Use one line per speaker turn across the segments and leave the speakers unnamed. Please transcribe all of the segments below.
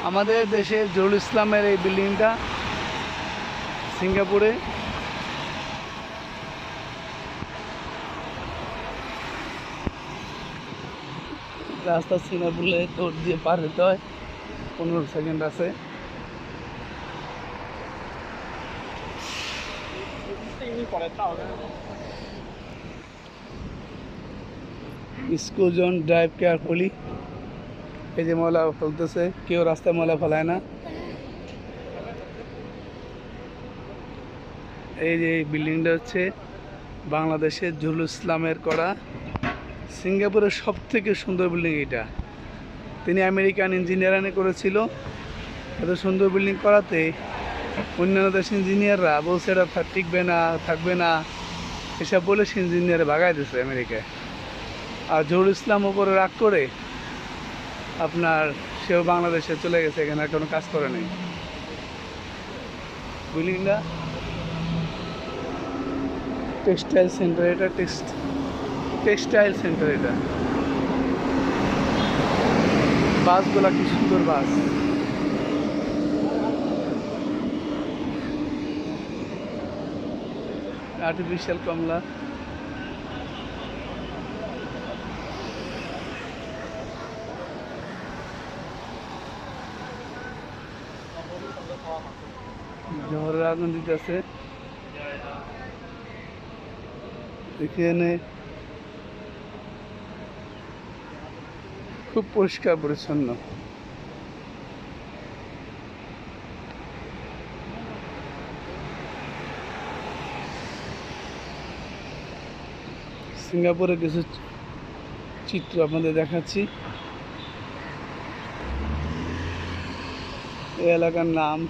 আমাদের দেশের জহুরুল ইসলামের এই বিল্ডিংটা সিঙ্গাপুরে। রাস্তা সিঙ্গাপুরে তোর দিয়ে পার হতে হয়, 15 সেকেন্ড আছে। স্কুজন ড্রাইভ কেয়ারফুলি। এই যে ময়লা ফেলতেছে, কেউ রাস্তায় ময়লা ফেলায় না। এই যে এই বিল্ডিংটা হচ্ছে বাংলাদেশের জহুরুল ইসলামের করা সিঙ্গাপুরের সব থেকে সুন্দর বিল্ডিং এটা। তিনি আমেরিকান ইঞ্জিনিয়ারিং করেছিল। এত সুন্দর বিল্ডিং করাতে অন্যান্য দেশের ইঞ্জিনিয়াররা বলছে এটা টিকবে না, থাকবে না, এসব বলে সে ইঞ্জিনিয়ারে ভাগাই দিচ্ছে আমেরিকায়। আর জহুরুল ইসলাম উপরে রাগ করে আপনার সেও বাংলাদেশে চলে গেছে, এখানে আর কোনো কাজ করে নাই। বিল্ডিংটা টেক্সটাইল সেন্টার, এটা টেক্সটাইল সেন্টার। এটা বাসগুলা কি সুন্দর বাস। আর্টিফিশিয়াল কমলা। ঝড়ের আগুন দিতেছে এখানে, খুব পরিষ্কার পরিচ্ছন্ন। সিঙ্গাপুরে কিছু চিত্র আপনাদের দেখাচ্ছি। এই এলাকার নাম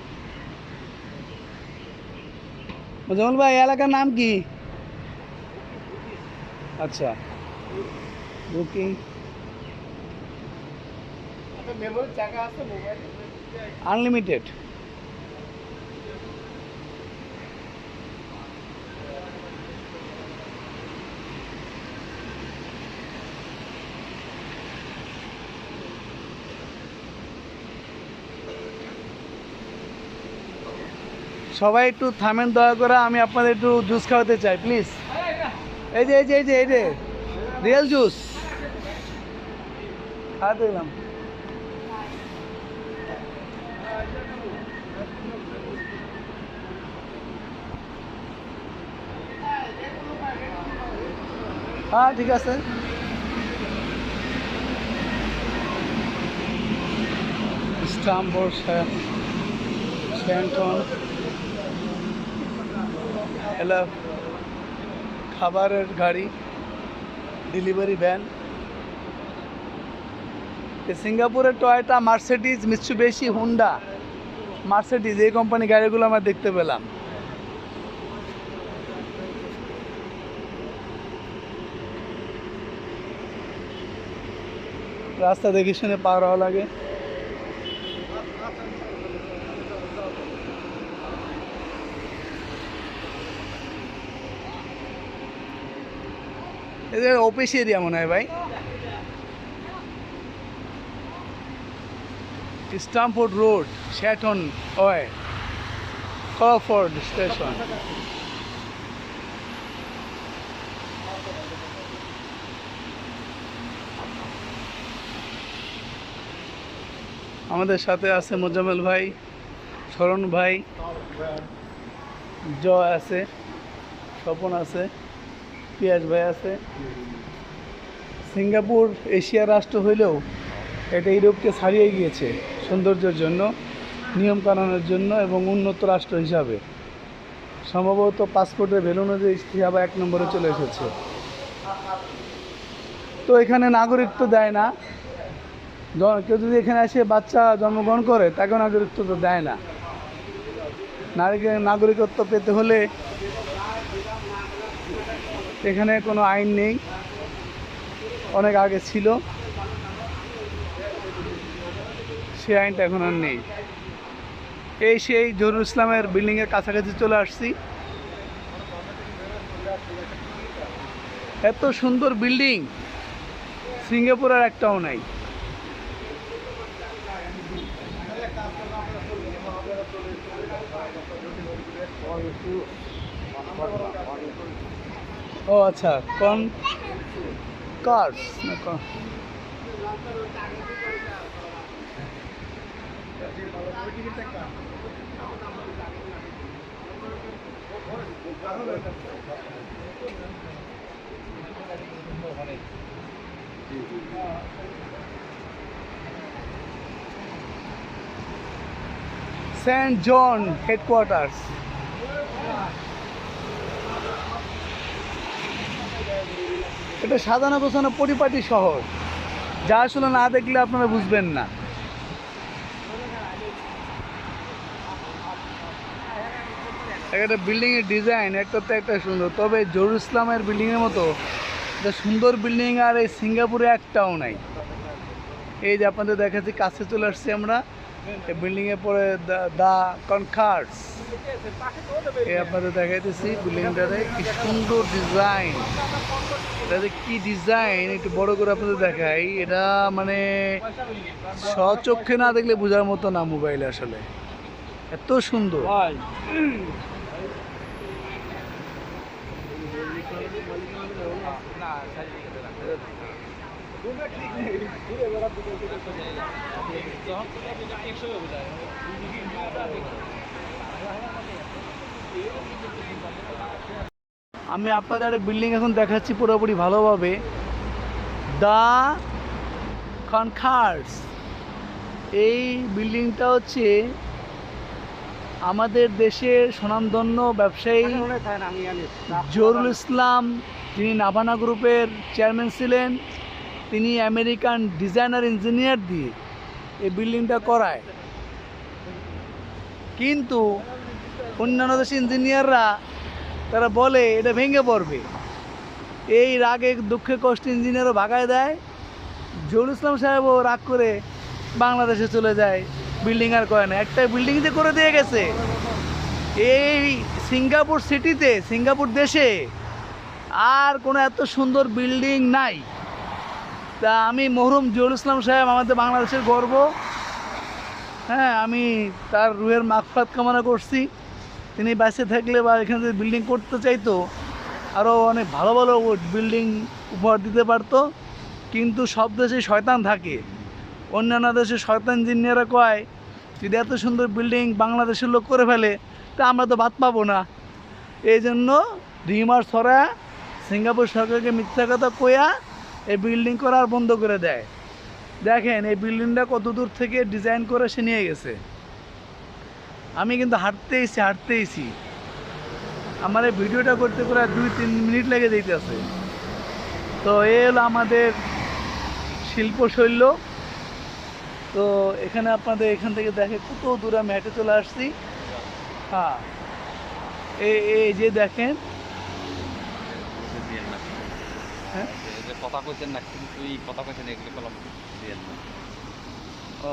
জামাল ভাই, এলাকার নাম কি? আচ্ছা, বুকিং আনলিমিটেড। সবাই একটু থামেন দয়া করে, আমি আপনাদের একটু জুস খাওয়াতে চাই প্লিজ। এই যে এই যে এই যে এই যে রিয়েল জুস খাওয়াতে গেলাম। হ্যাঁ ঠিক আছে। স্টাম্বোর্ড স্যান্টন এলা খাবারের গাড়ি, ডেলিভারি ভ্যান। সিঙ্গাপুরের Toyota, Mercedes, Mitsubishi, Honda, Mercedes এই কোম্পানি গাড়িগুলো আমরা দেখতে পেলাম। রাস্তা দেখে শুনে পার হওয়া লাগে। এদের অফিস এরিয়া মনে হয় ভাই। Stamford road, Shenton way, Crawford station. আমাদের সাথে আছে মোজাম্মেল ভাই, শরণ ভাই, জয় আছে, স্বপন আছে, পিয়াস ভাই আছে। সিঙ্গাপুর এশিয়ার রাষ্ট্র হইলেও এটা ইউরোপকে ছাড়িয়ে গিয়েছে সৌন্দর্যের জন্য, নিয়মকানুনের জন্য এবং উন্নত রাষ্ট্র হিসাবে। সম্ভবত পাসপোর্টের ভ্যালু অনুযায়ী হিসাবে 1 নম্বরে চলে এসেছে। তো এখানে নাগরিকত্ব দেয় না। কেউ যদি এখানে এসে বাচ্চা জন্মগ্রহণ করে তাকে নাগরিকত্ব তো দেয় না। নাগরিকত্ব পেতে হলে এখানে কোনো আইন নেই, অনেক আগে ছিল, সেই আইনটা এখন আর নেই। এই সেই জহুরুল ইসলামের বিল্ডিংয়ের কাছাকাছি চলে আসছি। এত সুন্দর বিল্ডিং সিঙ্গাপুর আর একটাও নাই। ও আচ্ছা, কোন কার্স না সেন্ট জন হেডকোয়ার্টার্স। এটা সাজানো গোছানো পরিপাটি শহর, যা আসলে না দেখলে আপনারা বুঝবেন না। একটা বিল্ডিং এর ডিজাইন একটা তো একটা সুন্দর, তবে জেরুজালেমের বিল্ডিং এর মতো যে সুন্দর বিল্ডিং আর এই সিঙ্গাপুরে একটাও নাই। এই যে আপনাদের দেখাচ্ছি, কাছে চলে আসছি আমরা এই বিল্ডিং এর পরে দা কনকার্স, এই আপনাদের দেখাইতেছি বিল্ডিংটারে কি সুন্দর ডিজাইন। এটা যে কি ডিজাইন একটু বড় করে আপনাদের দেখাই, এটা মানে স্বচক্ষে না দেখলে বোঝার মতো না মোবাইলে, আসলে এত সুন্দর। আমি আপনাদের বিল্ডিং এখন দেখাচ্ছি পুরোপুরি ভালোভাবে। দা কনকার্স, এই বিল্ডিংটা হচ্ছে আমাদের দেশের স্বনামধন্য ব্যবসায়ী জহুরুল ইসলাম, যিনি নাভানা গ্রুপের চেয়ারম্যান ছিলেন, তিনি আমেরিকান ডিজাইনার ইঞ্জিনিয়ার দিয়ে এই বিল্ডিংটা করায়। কিন্তু অন্যান্য দেশের ইঞ্জিনিয়াররা তারা বলে এটা ভেঙে পড়বে, এই রাগে দুঃখে কষ্ট ইঞ্জিনিয়ারও ভাগায় দেয়। জহুরুল ইসলাম সাহেবও রাগ করে বাংলাদেশে চলে যায়, বিল্ডিং আর করে না। একটা বিল্ডিং যে করে দিয়ে গেছে এই সিঙ্গাপুর সিটিতে, সিঙ্গাপুর দেশে আর কোনো এত সুন্দর বিল্ডিং নাই। তা আমি মরহুম জহুরুল ইসলাম সাহেব আমাদের বাংলাদেশের গর্ব। হ্যাঁ, আমি তার রুহের মাগফিরাত কামনা করছি। তিনি বেঁচে থাকলে বা এখানে যদি বিল্ডিং করতে চাইতো আরও অনেক ভালো ভালো বিল্ডিং উপহার দিতে পারতো। কিন্তু সব দেশে শয়তান থাকে, অন্যান্য দেশে শয়তান ইঞ্জিনিয়াররা কয় যদি এত সুন্দর বিল্ডিং বাংলাদেশের লোক করে ফেলে তা আমরা তো ভাত পাবো না। এই জন্য রিমার ছড়া সিঙ্গাপুর সরকারকে মিথ্যা কথা কয়া এই বিল্ডিং করার বন্ধ করে দেয়। দেখেন এই বিল্ডিংটা কত দূর থেকে ডিজাইন করে সে নিয়ে গেছে। আমি কিন্তু হাঁটতেইছি আমার এই ভিডিওটা করতে প্রায় 2-3 মিনিট লেগে যেতেছে। তো এ হলো আমাদের শিল্পশৈল। তো এখানে আপনাদের এখান থেকে দেখে কত দূর আমি হেঁটে চলে আসছি। হ্যাঁ, এই যে দেখেন, হ্যাঁ
কথা কইছেন না, কিন্তু কথা কইছেন এগুলো কলম দিয়ে না।
ও